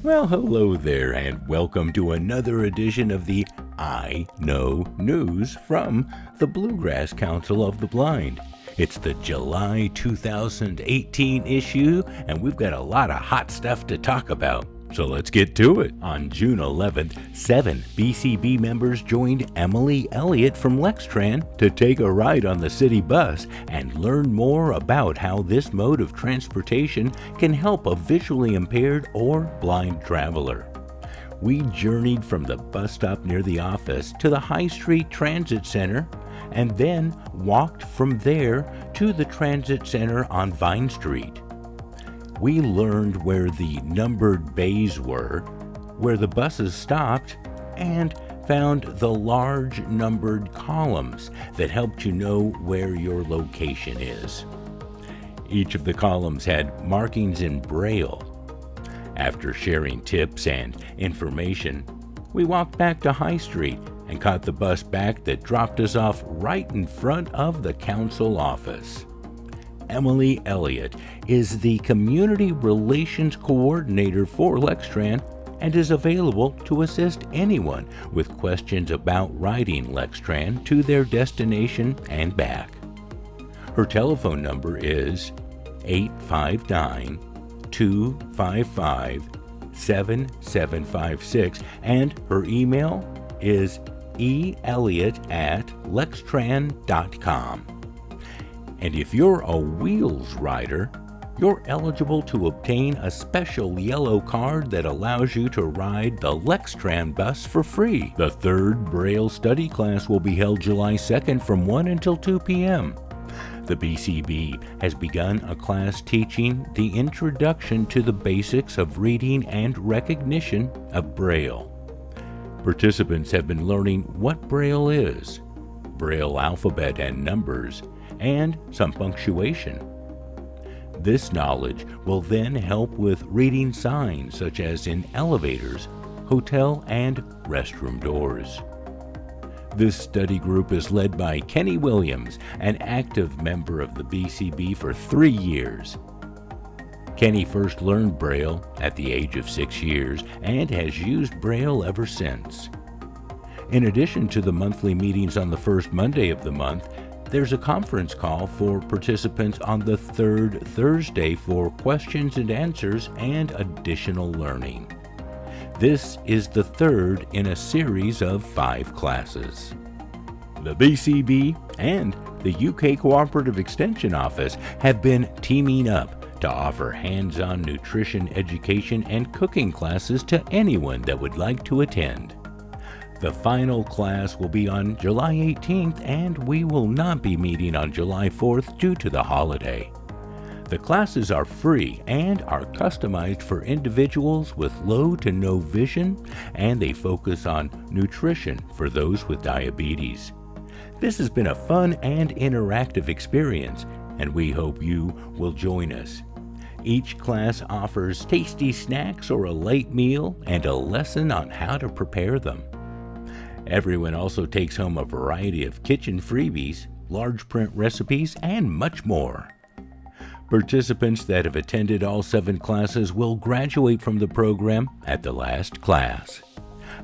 Well, hello there, and welcome to another edition of the eyeKNOW News from the Bluegrass Council of the Blind. It's the July 2018 issue, and we've got a lot of hot stuff to talk about. So let's get to it. On June 11th, 7 BCB members joined Emily Elliott from Lexington to take a ride on the city bus and learn more about how this mode of transportation can help a visually impaired or blind traveler. We journeyed from the bus stop near the office to the High Street Transit Center and then walked from there to the Transit Center on Vine Street. We learned where the numbered bays were, where the buses stopped, and found the large numbered columns that helped you know where your location is. Each of the columns had markings in Braille. After sharing tips and information, we walked back to High Street and caught the bus back that dropped us off right in front of the council office. Emily Elliott is the Community Relations Coordinator for Lexington and is available to assist anyone with questions about riding Lexington to their destination and back. Her telephone number is 859-255-7756 and her email is elliott@lextran.com. And if you're a wheels rider, you're eligible to obtain a special yellow card that allows you to ride the Lexington bus for free. The third Braille study class will be held July 2nd from 1 until 2 p.m. The BCB has begun a class teaching the introduction to the basics of reading and recognition of Braille. Participants have been learning what Braille is, Braille alphabet and numbers, and some punctuation. This knowledge will then help with reading signs such as in elevators, hotel, and restroom doors. This study group is led by Kenny Williams, an active member of the BCB for 3 years. Kenny first learned Braille at the age of 6 years and has used Braille ever since. In addition to the monthly meetings on the first Monday of the month, there's a conference call for participants on the third Thursday for questions and answers and additional learning. This is the third in a series of 5 classes. The BCB and the UK Cooperative Extension Office have been teaming up to offer hands-on nutrition education and cooking classes to anyone that would like to attend. The final class will be on July 18th, and we will not be meeting on July 4th due to the holiday. The classes are free and are customized for individuals with low to no vision, and they focus on nutrition for those with diabetes. This has been a fun and interactive experience, and we hope you will join us. Each class offers tasty snacks or a light meal and a lesson on how to prepare them. Everyone also takes home a variety of kitchen freebies, large print recipes, and much more. Participants that have attended all 7 classes will graduate from the program at the last class.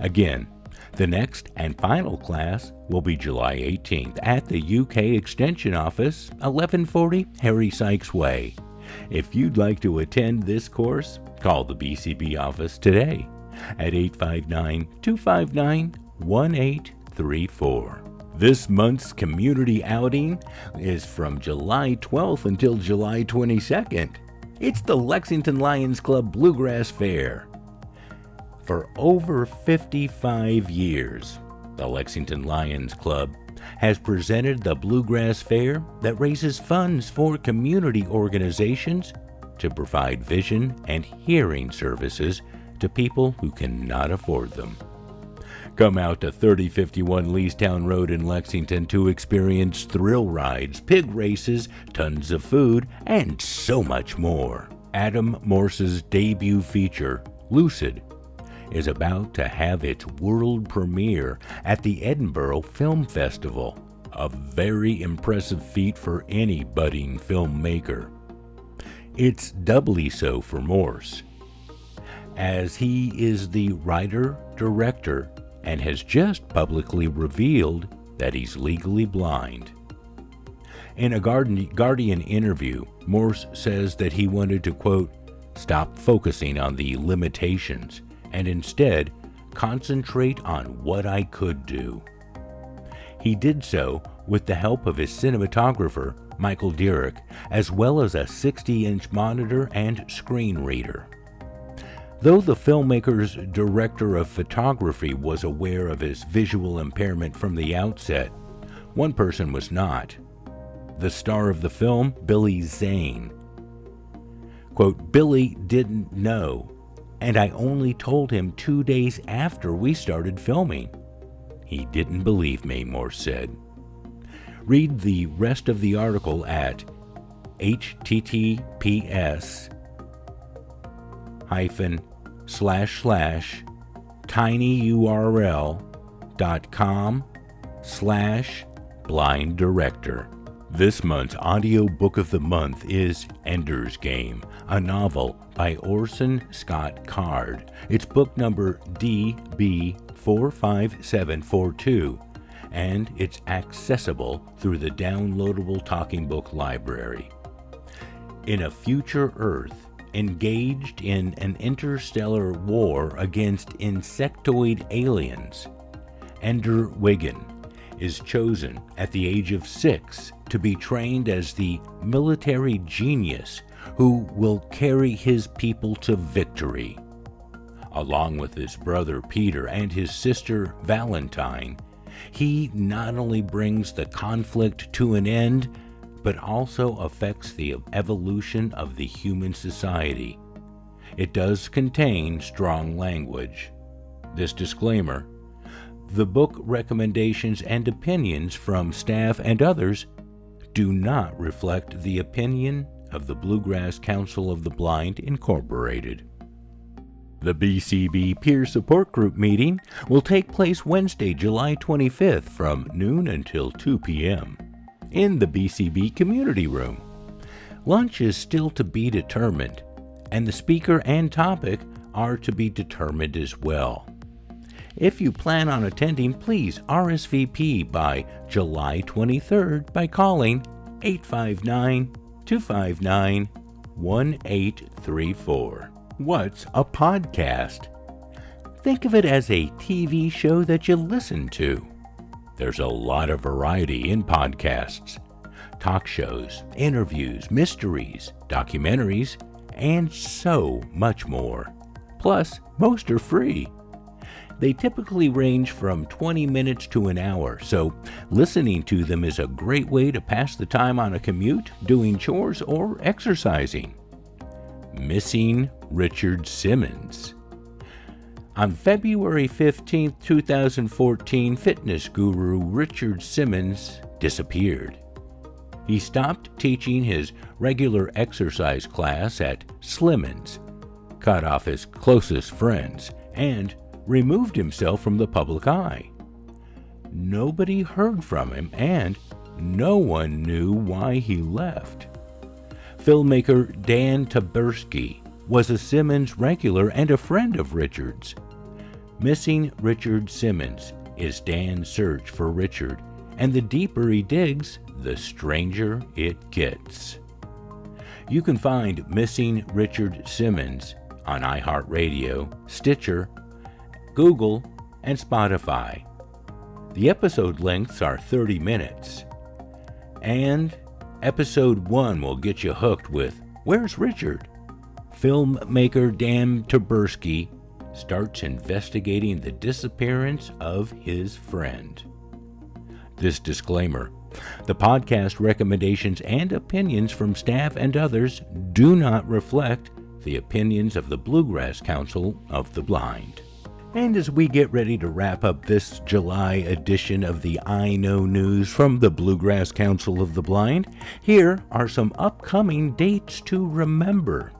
Again, the next and final class will be July 18th at the UK Extension Office, 1140 Harry Sykes Way. If you'd like to attend this course, call the BCB office today at 859-259-1834. This month's community outing is from July 12th until July 22nd. It's the Lexington Lions Club Bluegrass Fair. For over 55 years, the Lexington Lions Club has presented the Bluegrass Fair that raises funds for community organizations to provide vision and hearing services to people who cannot afford them. Come out to 3051 Leestown Road in Lexington to experience thrill rides, pig races, tons of food, and so much more. Adam Morse's debut feature, Lucid, is about to have its world premiere at the Edinburgh Film Festival, a very impressive feat for any budding filmmaker. It's doubly so for Morse. as he is the writer-director and has just publicly revealed that he's legally blind. In a Guardian interview, Morse says that he wanted to, quote, stop focusing on the limitations and instead concentrate on what I could do. He did so with the help of his cinematographer, Michael Dierich, as well as a 60-inch monitor and screen reader. Though the filmmaker's director of photography was aware of his visual impairment from the outset, one person was not. The star of the film, Billy Zane. Quote, Billy didn't know, and I only told him 2 days after we started filming. He didn't believe me, Morse said. Read the rest of the article at https://tinyurl.com/blind-director. This month's audiobook of the month is Ender's Game, a novel by Orson Scott Card. It's book number DB45742, and it's accessible through the downloadable Talking Book Library. In a future Earth engaged in an interstellar war against insectoid aliens, Ender Wiggin is chosen at the age of 6 to be trained as the military genius who will carry his people to victory. Along with his brother Peter and his sister Valentine, he not only brings the conflict to an end, but also affects the evolution of the human society. It does contain strong language. This disclaimer: the book recommendations and opinions from staff and others do not reflect the opinion of the Bluegrass Council of the Blind, Incorporated. The BCB Peer Support Group meeting will take place Wednesday, July 25th from noon until 2 p.m. in the BCB Community Room. Lunch is still to be determined, and the speaker and topic are to be determined as well. If you plan on attending, please RSVP by July 23rd by calling 859-259-1834. What's a podcast? Think of it as a TV show that you listen to. There's a lot of variety in podcasts. Talk shows, interviews, mysteries, documentaries, and so much more. Plus, most are free. They typically range from 20 minutes to an hour, so listening to them is a great way to pass the time on a commute, doing chores, or exercising. Missing Richard Simmons. On February 15, 2014, fitness guru Richard Simmons disappeared. He stopped teaching his regular exercise class at Slimmons, cut off his closest friends, and removed himself from the public eye. Nobody heard from him, and no one knew why he left. Filmmaker Dan Taberski was a Simmons regular and a friend of Richard's. Missing Richard Simmons is Dan's search for Richard, and the deeper he digs, the stranger it gets. You can find Missing Richard Simmons on iHeartRadio, Stitcher, Google, and Spotify. The episode lengths are 30 minutes. And episode 1 will get you hooked with Where's Richard? Filmmaker Dan Taberski starts investigating the disappearance of his friend. This disclaimer: the podcast recommendations and opinions from staff and others do not reflect the opinions of the Bluegrass Council of the Blind. And as we get ready to wrap up this July edition of the eyeKNOW News from the Bluegrass Council of the Blind, here are some upcoming dates to remember.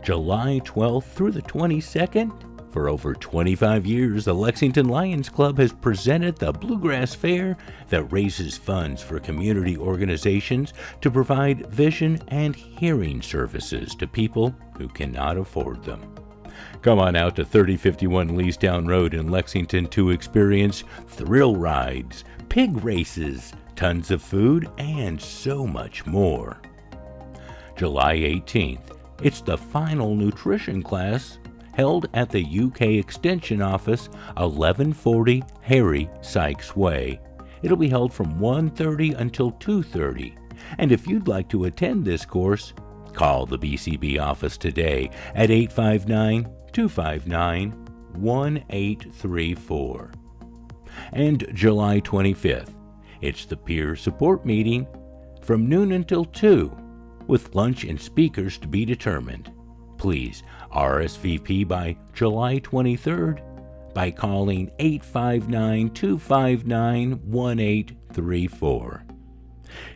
July 12th through the 22nd, for over 25 years, the Lexington Lions Club has presented the Bluegrass Fair that raises funds for community organizations to provide vision and hearing services to people who cannot afford them. Come on out to 3051 Leestown Road in Lexington to experience thrill rides, pig races, tons of food, and so much more. July 18th, it's the final nutrition class held at the UK Extension Office, 1140 Harry Sykes Way. It'll be held from 1:30 until 2:30. And if you'd like to attend this course, call the BCB office today at 859-259-1834. And July 25th, it's the peer support meeting from noon until 2, with lunch and speakers to be determined. Please RSVP by July 23rd by calling 859-259-1834.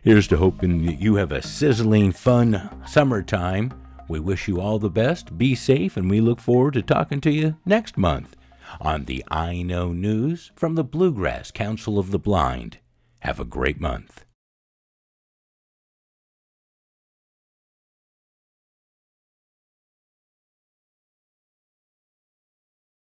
Here's to hoping that you have a sizzling, fun summertime. We wish you all the best, be safe, and we look forward to talking to you next month on the eyeKNOW News from the Bluegrass Council of the Blind. Have a great month.